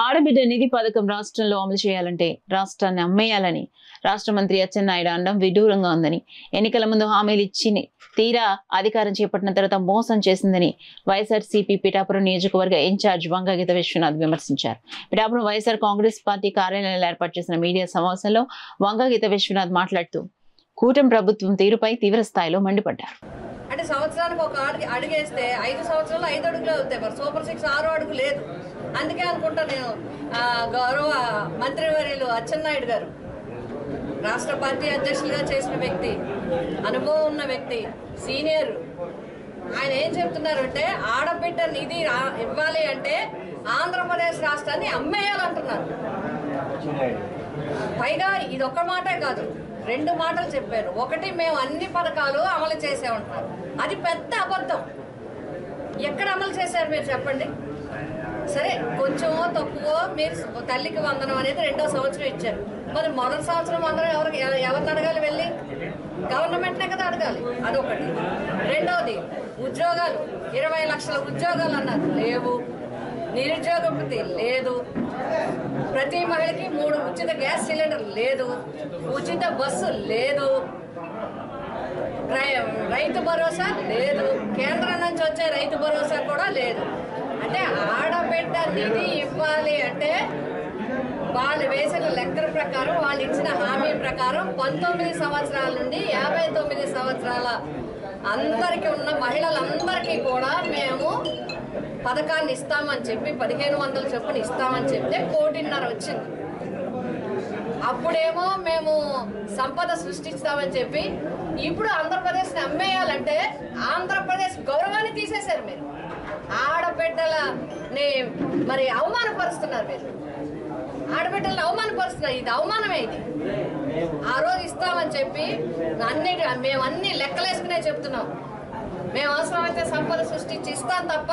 ఆడబిడ్డ నిధి పథకం రాష్ట్రంలో అమలు చేయాలంటే రాష్ట్రాన్ని అమ్మేయాలని రాష్ట్ర మంత్రి అచ్చెన్నాయుడు అనడం విడ్డూరంగా ఉందని, ఎన్నికల ముందు హామీలు ఇచ్చి తీరా అధికారం చేపట్టిన తర్వాత మోసం చేసిందని వైఎస్ఆర్సీపీ పిఠాపురం నియోజకవర్గ ఇన్ఛార్జ్ వంగగీత విశ్వనాథ్ విమర్శించారు. పిఠాపురం వైఎస్ఆర్ కాంగ్రెస్ పార్టీ కార్యాలయంలో ఏర్పాటు చేసిన మీడియా సమావేశంలో వంగగీత విశ్వనాథ్ మాట్లాడుతూ కూటమి ప్రభుత్వం తీరుపై తీవ్ర స్థాయిలో మండిపడ్డారు. అంటే సంవత్సరానికి ఒక అడుగేస్తే 5 సంవత్సరాలు 5 అడుగులే అవుతాయి. మరి సూపర్ 6 6 అడుగు లేదు. అందుకే అనుకుంటా నేను గౌరవ మంత్రివర్యులు అచ్చెన్నాయుడు గారు రాష్ట్ర పార్టీ అధ్యక్షులుగా చేసిన వ్యక్తి, అనుభవం ఉన్న వ్యక్తి, సీనియర్, ఆయన ఏం చెప్తున్నారంటే ఆడబిడ్డ నిధి ఇవ్వాలి అంటే ఆంధ్రప్రదేశ్ రాష్ట్రాన్ని అమ్మేయాలంటున్నారు. పైగా ఇది ఒక్క మాటే కాదు, 2 మాటలు చెప్పారు. ఒకటి, మేము అన్ని పథకాలు అమలు చేసామంటున్నారు. అది పెద్ద అబద్ధం. ఎక్కడ అమలు చేశారు మీరు చెప్పండి. సరే, కొంచెం తక్కువ మీరు తల్లికి వందనం అనేది 2వ సంవత్సరం ఇచ్చారు. మరి మొదటి సంవత్సరం అందరం ఎవరిని అడగాలి? వెళ్ళి గవర్నమెంట్నే కదా అడగాలి. అదొకటి. రెండవది, ఉద్యోగాలు 20 లక్షల ఉద్యోగాలు అన్నారు, లేవు. నిరుద్యోగ వృత్తి లేదు. ప్రతి మహిళకి 3 ఉచిత గ్యాస్ సిలిండర్ లేదు. ఉచిత బస్సు లేదు. రైతు భరోసా లేదు. కేంద్రం నుంచి వచ్చే రైతు భరోసా కూడా లేదు. అంటే ఆడబిడ్డ నిధి ఇవ్వాలి అంటే వాళ్ళు వేసిన లెక్కల ప్రకారం, వాళ్ళు ఇచ్చిన హామీ ప్రకారం 19 సంవత్సరాల నుండి 59 సంవత్సరాల అందరికీ ఉన్న మహిళలందరికీ కూడా మేము పథకాన్ని ఇస్తామని చెప్పి 1500 చొప్పున ఇస్తామని చెప్తే 1.5 కోటి వచ్చింది. అప్పుడేమో మేము సంపద సృష్టిస్తామని చెప్పి ఇప్పుడు ఆంధ్రప్రదేశ్ని అమ్మేయాలంటే ఆంధ్రప్రదేశ్ గౌరవాన్ని తీసేశారు. మీరు ఆడబిడ్డలని మరి అవమానపరుస్తున్నారు. మీరు ఆడబిడ్డలను అవమానపరుస్తున్నారు. ఇది అవమానమే. ఇది ఆ రోజు ఇస్తామని చెప్పి మేము అన్ని లెక్కలేసుకునే చెప్తున్నాం. మేము అవసరమైతే సంపద సృష్టించి ఇస్తాం తప్ప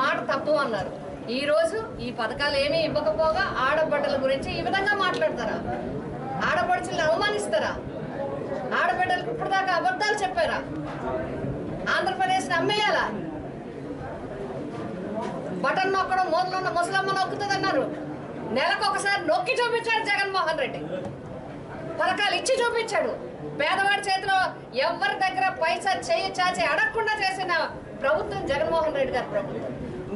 మాట తప్పు అన్నారు. ఈ రోజు ఈ పథకాలు ఏమీ ఇవ్వకపోగా ఆడబిడ్డల గురించి ఈ విధంగా మాట్లాడతారా? ఆడపడుచులను అవమానిస్తారా? ఆడబిడ్డలకు ఇప్పుడు దాకా అబద్ధాలు చెప్పారా? ఆంధ్రప్రదేశ్ని అమ్మేయాలా? బటన్ నొక్కడం మూలలో ఉన్న ముసలమ్మ నొక్కుతుంది అన్నారు. నెలకు ఒకసారి నొక్కి చూపించాడు జగన్మోహన్ రెడ్డి. పథకాలు ఇచ్చి చూపించాడు. పేదవాడి చేతిలో ఎవరి దగ్గర పైసా చేయి చాచి అడగకుండా చేసిన ప్రభుత్వం జగన్మోహన్ రెడ్డి గారి ప్రభుత్వం.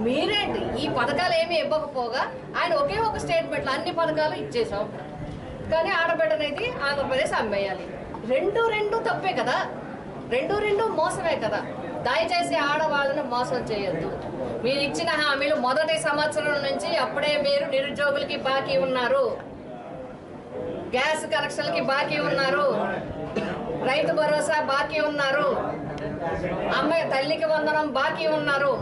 మీరేంటి ఈ పథకాలు ఏమీ ఇవ్వకపోగా ఆయన ఒకే ఒక స్టేట్మెంట్లో అన్ని పథకాలు ఇచ్చేసాం, కానీ ఆడబిడ్డనైతే ఆంధ్రప్రదేశ్ అమ్మేయాలి. రెండు తప్పే కదా. రెండు మోసమే కదా. దయచేసి ఆడవాళ్ళను మోసం చేయొద్దు. మీరు ఇచ్చిన హామీలు మొదటి సంవత్సరం నుంచి అప్పుడే మీరు నిరుద్యోగులకి బాకీ ఉన్నారు, గ్యాస్ కనెక్షన్లకి బాకీ ఉన్నారు, రైతు భరోసా బాకీ ఉన్నారు, అమ్మాయి తల్లికి వందనం బాకీ ఉన్నారు.